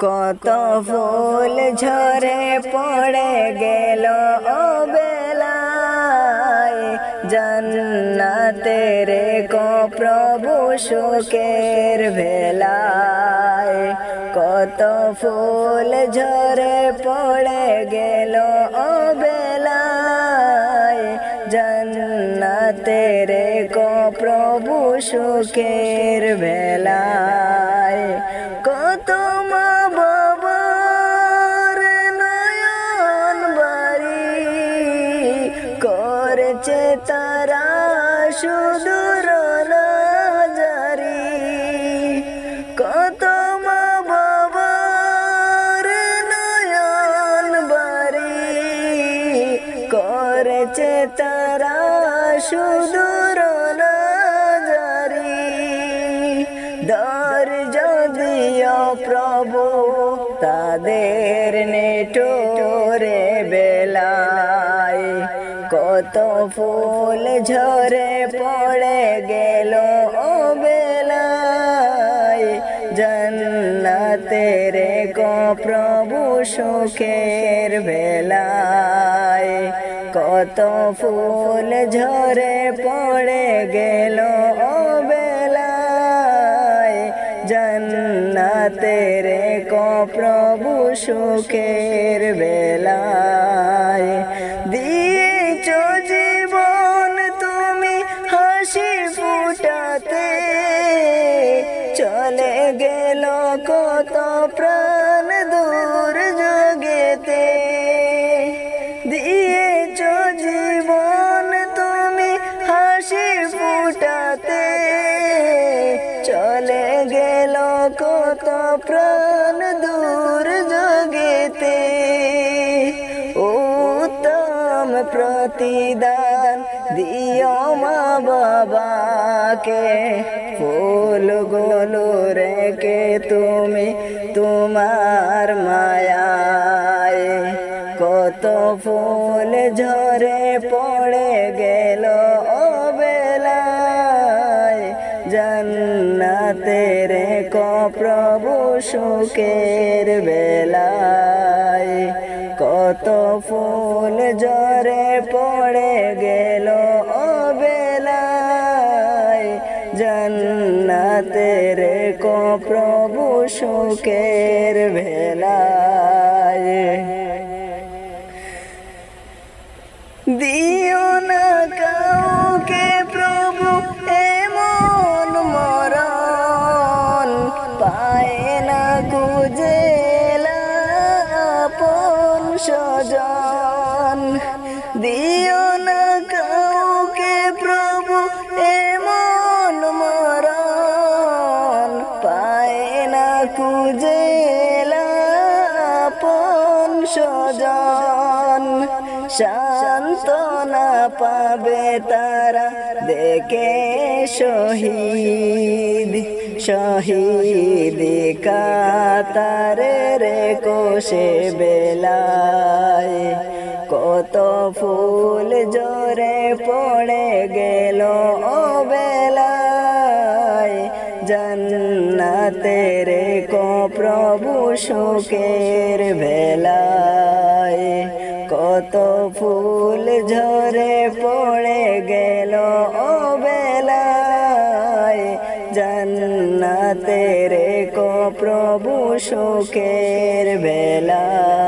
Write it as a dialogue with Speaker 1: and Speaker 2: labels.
Speaker 1: কত ফুল ঝরে পড়ে গেল বেলায়, জান্নাতের কো প্রভু সুখের ভেলায়। কত ফুল ঝরে পড়ে গেল বেলায়, জান্নাতের কো প্রভু সুখের ভেলায়। কত মা বাবার নয়ন বাড়ি করেছে তারা সুদূর জারি। কত মা বাবার নয়ন বাড়ি করেছে তারা সুদূর জারি। ধৈর্য দিও প্রভু তাদের নেটোরে বেলায়, কত ফুল ঝরে পড়ে গেল বেলায়, জান্নাতের কো প্রভু সুখের ভেলায়। কত ফুল ঝরে পড়ে গেল বেলায়, জান্নাতের কো প্রভু সুখের বেলায়। দিয়েছ জীবন তুমি হাসি ফুটাতে, চলে গেল কত প্রাণ দূর জগেতে। দিয়েছ জীবন তুমি হাসি ফুটাতে, চলে গেল কত প্রাণ দূর জগেতে। উত্তম প্রতিদান দিও মা বাবাকে, ফুলগুলো রেখে তুমি তোমার মায়ায়। কত ফুল ঝরে পড়ে গেল বেলায়, জান্নাতের কো প্রভু সুখের বেলায়। কত ফুল ঝরে পড়ে গেল বেলায়, জান্নাতের কো প্রভু সুখের ভেলায়। দিও না কাউকে প্রভু এমন মরণ, পায় না খুঁজে আপন স্বজন। দিও না কাউকে প্রভু এমন মরণ, পায় না খুঁজে আপন স্বজন। সান্ত্বনা পাবে তারা দেখে শহীদ, শহীদ কাতারের কোষে বেলায়। কত ফুল ঝরে পড়ে গেল বেলায়, জান্নাতের কো প্রভু সুখের ভেলায়। কত ফুল ঝরে পড়ে গেল বেলায়, জান্নাতের কো প্রভু সুখের ভেলায়।